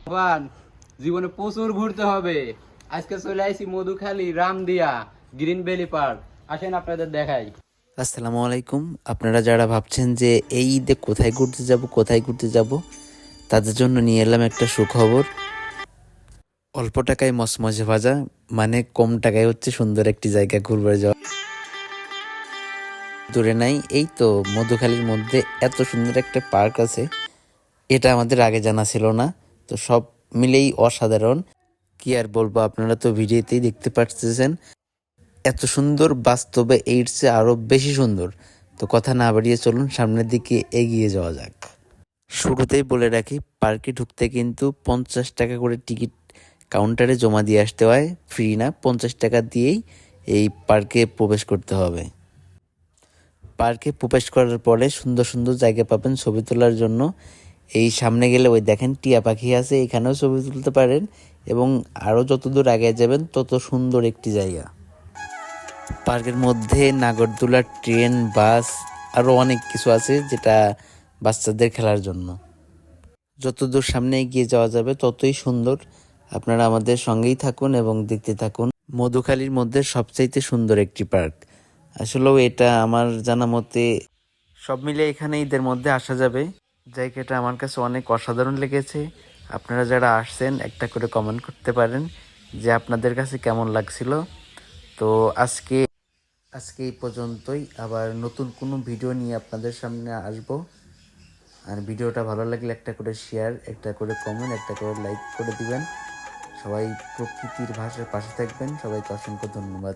বাবান, জীবনে প্রচুর ঘুরতে হবে। আজকে চলে আইছি Madhukhali, Ramdia, green valley park. আসেন আপনাদের দেখাই। আসসালামু আলাইকুম। আপনারা যারা ভাবছেন যে এই ঈদে কোথায় ঘুরতে যাব তাদের জন্য নিয়ে এলাম একটা সুখবর। অল্প টাকায় মচমচে ভাজা, মানে কম টাকায় হচ্ছে সুন্দর একটি জায়গা ঘুরবে যাওয়া। দূরে নাই, এই তো মধুখালীর মধ্যে এত সুন্দর একটা পার্ক আছে, এটা আমাদের আগে জানা ছিল না। তো সব মিলেই অসাধারণ। কি আর বলবো, আপনারা তো ভিডিওতেই দেখতে পাচ্ছেন এত সুন্দর, বাস্তবে এর চেয়ে আরো বেশি সুন্দর। তো কথা না বাড়িয়ে চলুন সামনের দিকে এগিয়ে যাওয়া যাক। শুরুতেই বলে রাখি, পার্কে ঢুকতে কিন্তু 50 টাকা করে টিকিট কাউন্টারে জমা দিয়ে আসতে হয়। ফ্রি না, 50 টাকা দিয়েই এই পার্কে প্রবেশ করতে হবে। পার্কে প্রবেশ করার পরে সুন্দর সুন্দর জায়গা পাবেন ছবি তোলার জন্য। এই সামনে গেলে ওই দেখেন টিয়া পাখি আছে, এখানেও ছবি তুলতে পারেন। এবং আরও যত দূর আগে যাবেন তত সুন্দর একটি জায়গা। পার্কের মধ্যে নাগরদোলা, ট্রেন, বাস আরও অনেক কিছু আছে যেটা বাচ্চাদের খেলার জন্য। যতদূর সামনে এগিয়ে যাওয়া যাবে ততই সুন্দর। আপনারা আমাদের সঙ্গেই থাকুন এবং দেখতে থাকুন। মধুখালীর মধ্যে সবচাইতে সুন্দর একটি পার্ক। আসলেও এটা আমার জানা মতে সব মিলে এখানে ঈদের মধ্যে আসা যাবে। জায়গাটা আমার কাছে অনেক অসাধারণ লেগেছে। আপনারা যারা আসছেন একটা করে কমেন্ট করতে পারেন যে আপনাদের কাছে কেমন লাগছিল। তো আজকে আজকে এই পর্যন্তই। আবার নতুন কোনো ভিডিও নিয়ে আপনাদের সামনে আসব। আর ভিডিওটা ভালো লাগলে একটা করে শেয়ার, একটা করে কমেন্ট, একটা করে লাইক করে দিবেন। সবাই প্রকৃতির ভাষার পাশে থাকবেন। সবাইকে অসংখ্য ধন্যবাদ।